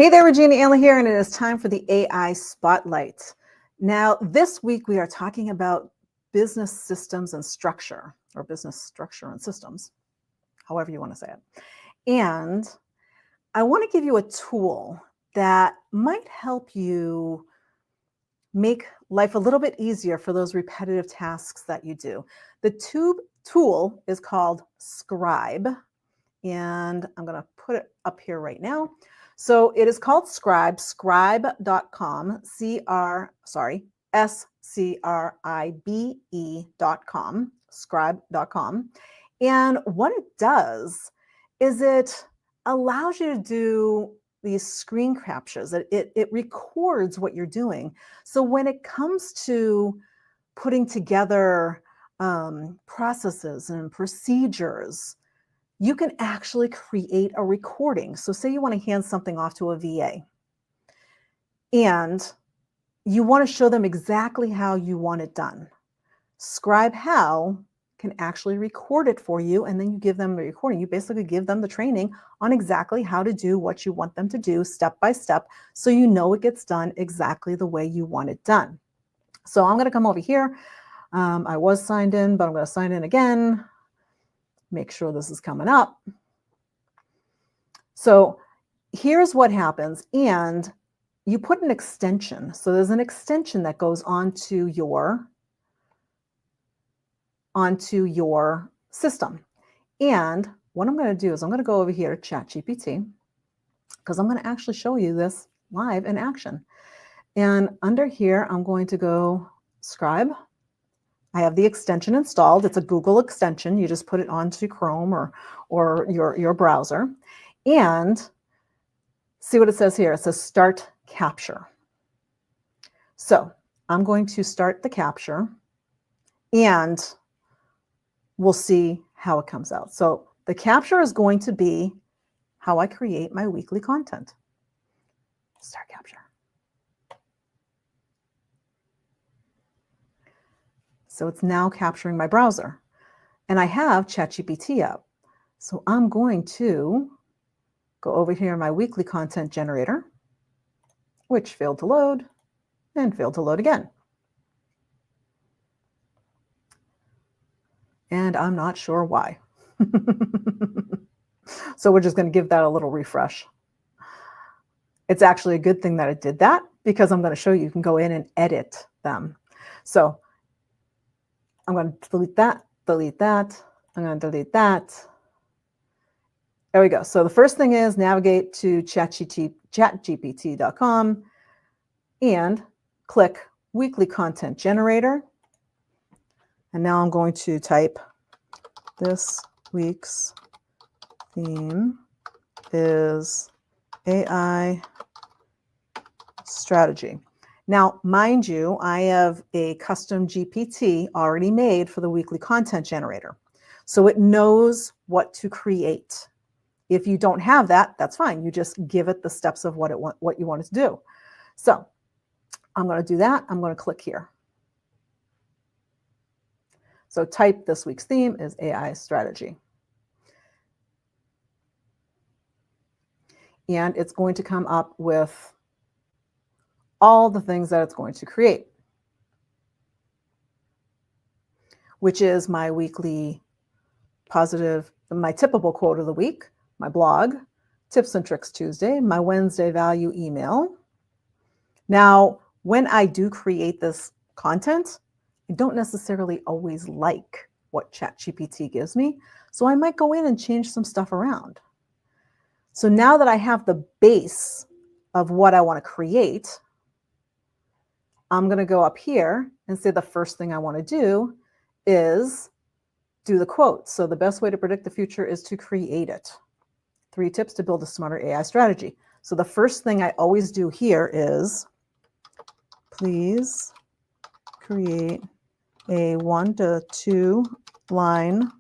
Hey there, Regina Anla here, and it is time for the AI Spotlight. Now, this week we are talking about business systems and structure, or business structure and systems, however you want to say it. And I want to give you a tool that might help you make life a little bit easier for those repetitive tasks that you do. The tool is called Scribe, and I'm going to put it up here right now. So it is called Scribe, scribe.com, SCRIBE.com, scribe.com. And what it does is it allows you to do these screen captures. It records what you're doing. So when it comes to putting together processes and procedures, you can actually create a recording. So say you want to hand something off to a VA and you want to show them exactly how you want it done. Scribe How can actually record it for you, and then you give them the recording. You basically give them the training on exactly how to do what you want them to do step by step, so you know it gets done exactly the way you want it done. So I'm going to come over here. I was signed in, but I'm going to sign in again. Make sure this is coming up. So here's what happens. And you put an extension. So there's an extension that goes onto your system. And what I'm going to do is I'm going to go over here to ChatGPT, because I'm going to actually show you this live in action. And under here, I'm going to go Scribe. I have the extension installed. It's a Google extension. You just put it onto Chrome or your browser. And see what it says here. It says Start Capture. So I'm going to start the capture, and we'll see how it comes out. So the capture is going to be how I create my weekly content. Start capture. So it's now capturing my browser, and I have ChatGPT up. So I'm going to go over here in my weekly content generator, which failed to load and failed to load again. And I'm not sure why. So we're just going to give that a little refresh. It's actually a good thing that it did that, because I'm going to show you can go in and edit them. So I'm going to delete that, delete that. I'm going to delete that. There we go. So the first thing is navigate to chatgpt.com and click Weekly Content Generator. And now I'm going to type, this week's theme is AI strategy. Now, mind you, I have a custom GPT already made for the weekly content generator. So it knows what to create. If you don't have that, that's fine. You just give it the steps of what you want it to do. So I'm going to do that. I'm going to click here. So type this week's theme is AI strategy. And it's going to come up with all the things that it's going to create, which is my weekly positive, my tippable quote of the week, my blog, Tips and Tricks Tuesday, my Wednesday value email. Now, when I do create this content, I don't necessarily always like what ChatGPT gives me, so I might go in and change some stuff around. So now that I have the base of what I want to create, I'm going to go up here and say the first thing I want to do is do the quote. So the best way to predict the future is to create it. 3 tips to build a smarter AI strategy. So the first thing I always do here is, please create a 1 to 2 liner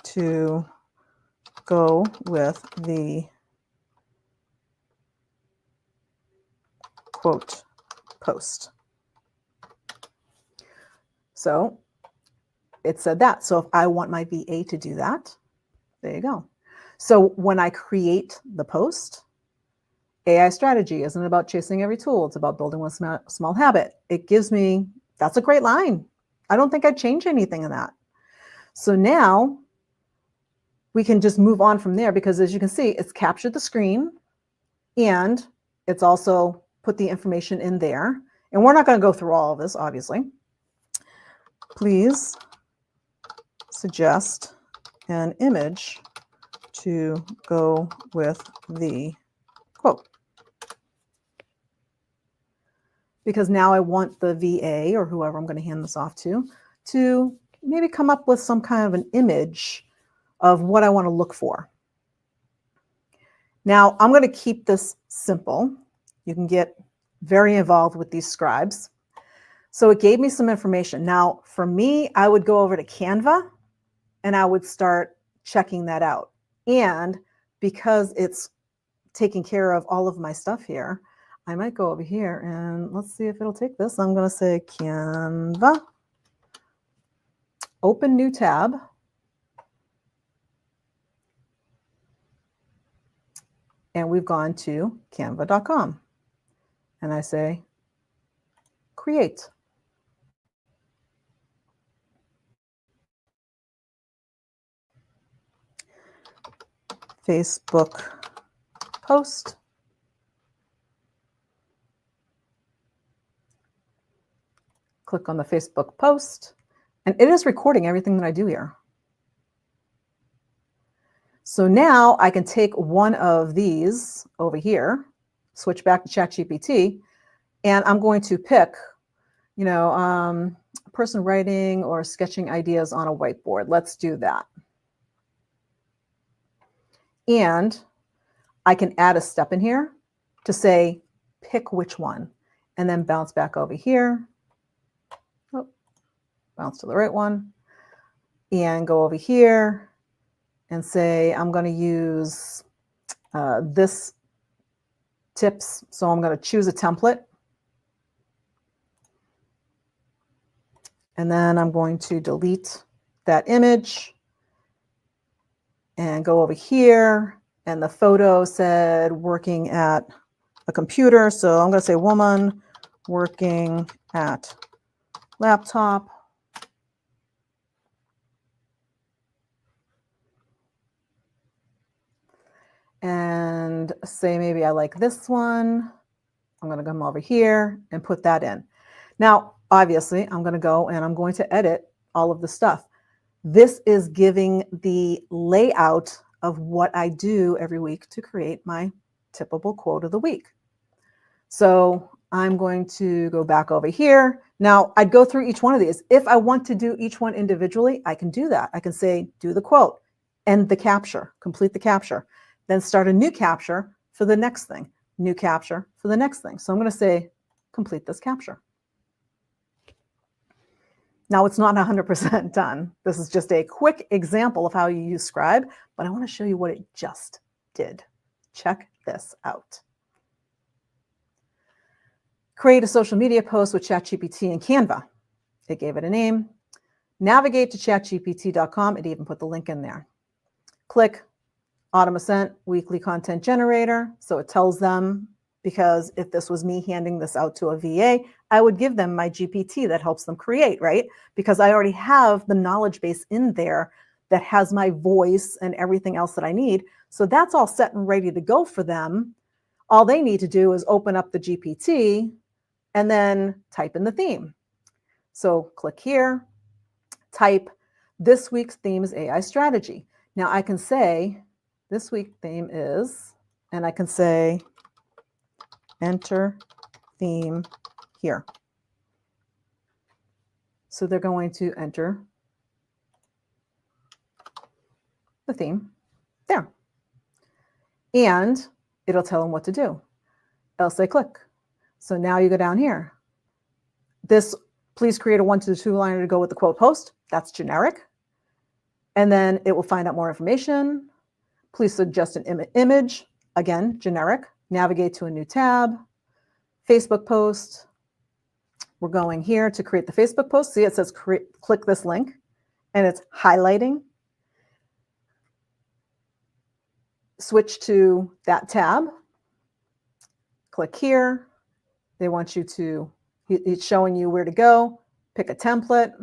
to go with the quote post. So it said that. So if I want my VA to do that, There you go. So when I create the post, AI strategy isn't about chasing every tool. It's about building one small habit. It gives me, that's a great line. I don't think I'd change anything in that. So now we can just move on from there, because as you can see, it's captured the screen and it's also put the information in there. And we're not going to go through all of this, obviously. Please suggest an image to go with the quote. Because now I want the VA or whoever I'm going to hand this off to maybe come up with some kind of an image of what I want to look for. Now, I'm going to keep this simple. You can get very involved with these scribes. So it gave me some information. Now, for me, I would go over to Canva and I would start checking that out. And because it's taking care of all of my stuff here, I might go over here and let's see if it'll take this. I'm going to say Canva, open new tab. And we've gone to canva.com. And I say, create. Facebook post. Click on the Facebook post. And it is recording everything that I do here. So now I can take one of these over here, switch back to ChatGPT, and I'm going to pick, a person writing or sketching ideas on a whiteboard. Let's do that. And I can add a step in here to say, pick which one, and then bounce back over here. Oh, bounce to the right one, and go over here and say, I'm going to use this tips. So I'm going to choose a template. And then I'm going to delete that image and go over here. And the photo said working at a computer. So I'm going to say woman working at laptop. And say maybe I like this one. I'm going to come over here and put that in. Now, obviously, I'm going to go and I'm going to edit all of the stuff. This is giving the layout of what I do every week to create my typical quote of the week. So I'm going to go back over here. Now, I'd go through each one of these. If I want to do each one individually, I can do that. I can say, do the quote, end the capture, complete the capture, then start a new capture for the next thing, new capture for the next thing. So I'm going to say, complete this capture. Now, it's not 100% done. This is just a quick example of how you use Scribe, but I want to show you what it just did. Check this out. Create a social media post with ChatGPT and Canva. It gave it a name. Navigate to chatgpt.com. It even put the link in there. Click AutomaSent weekly content generator. So it tells them, because if this was me handing this out to a VA, I would give them my GPT that helps them create, right? Because I already have the knowledge base in there that has my voice and everything else that I need. So that's all set and ready to go for them. All they need to do is open up the GPT and then type in the theme. So click here, type, this week's theme is AI strategy. Now I can say, this week's theme is, and I can say, enter theme here. So they're going to enter the theme there. And it'll tell them what to do. It'll say click. So now you go down here. This, please create a 1 to 2 liner to go with the quote post. That's generic. And then it will find out more information. Please suggest an image. Again, generic. Navigate to a new tab. Facebook post. We're going here to create the Facebook post. See, it says click this link, and it's highlighting. switch to that tab, click here. They want you to, it's showing you where to go, pick a template.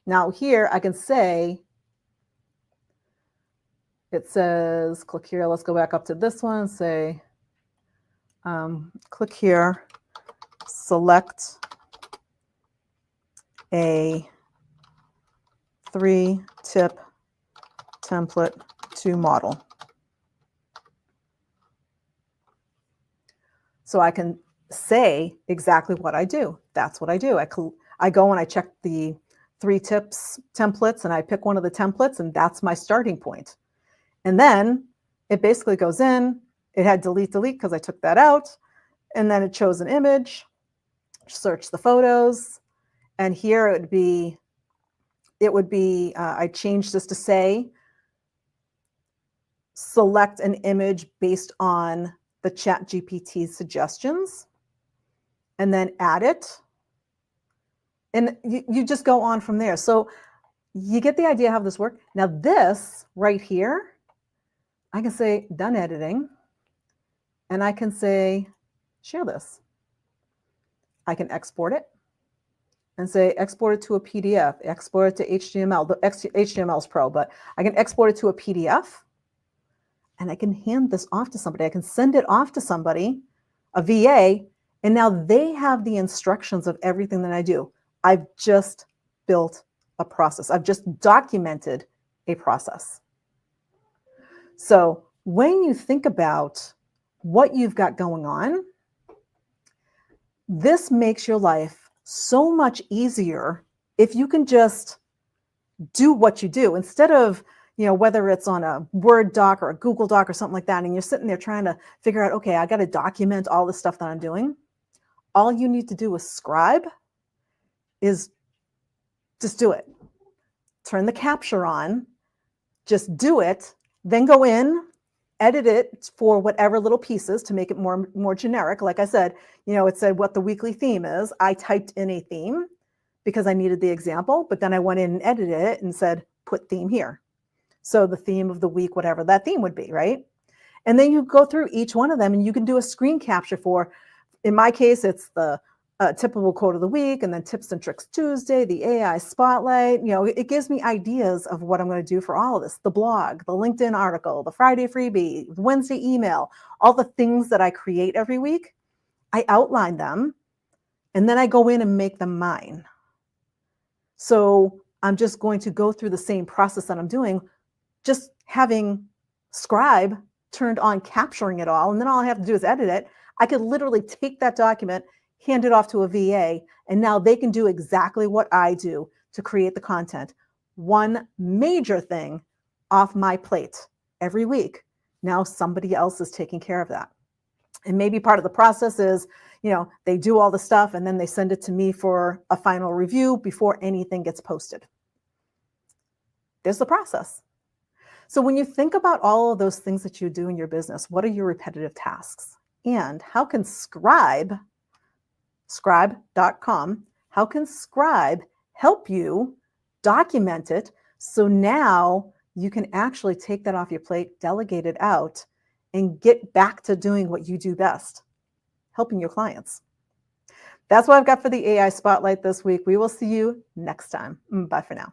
Now here I can say, it says, click here, let's go back up to this one, say, click here, select a 3-tip template to model. So I can say exactly what I do. That's what I do. I go and I check the 3 tips templates and I pick one of the templates, and that's my starting point. And then it basically goes in, it had delete because I took that out, and then it chose an image, search the photos, and here it would be, I changed this to say, select an image based on the ChatGPT suggestions, and then add it. And you just go on from there. So you get the idea how this works. Now this right here, I can say done editing, and I can say share this. I can export it and say export it to a PDF, export it to HTML. The HTML is pro, but I can export it to a PDF, and I can hand this off to somebody. I can send it off to somebody, a VA, and now they have the instructions of everything that I do. I've just built a process. I've just documented a process. So when you think about what you've got going on, this makes your life so much easier if you can just do what you do instead of, whether it's on a Word doc or a Google doc or something like that, and you're sitting there trying to figure out, okay, I got to document all the stuff that I'm doing. All you need to do with Scribe is just do it. Turn the capture on, just do it, then go in, edit it for whatever little pieces to make it more generic. Like I said, it said what the weekly theme is. I typed in a theme because I needed the example, but then I went in and edited it and said, put theme here. So the theme of the week, whatever that theme would be, right? And then you go through each one of them and you can do a screen capture for, in my case, it's the typical quote of the week, and then tips and tricks Tuesday, the AI spotlight. It gives me ideas of what I'm going to do for all of this, the blog, the LinkedIn article, the Friday freebie, the Wednesday email, all the things that I create every week. I outline them, and then I go in and make them mine. So I'm just going to go through the same process that I'm doing, just having Scribe turned on, capturing it all, and then all I have to do is edit it. I could literally take that document, hand it off to a VA, and now they can do exactly what I do to create the content. One major thing off my plate every week. Now somebody else is taking care of that. And maybe part of the process is, they do all the stuff and then they send it to me for a final review before anything gets posted. There's the process. So when you think about all of those things that you do in your business, what are your repetitive tasks? And how can Scribe.com, how can Scribe help you document it so now you can actually take that off your plate, delegate it out, and get back to doing what you do best, helping your clients. That's what I've got for the AI Spotlight this week. We will see you next time. Bye for now.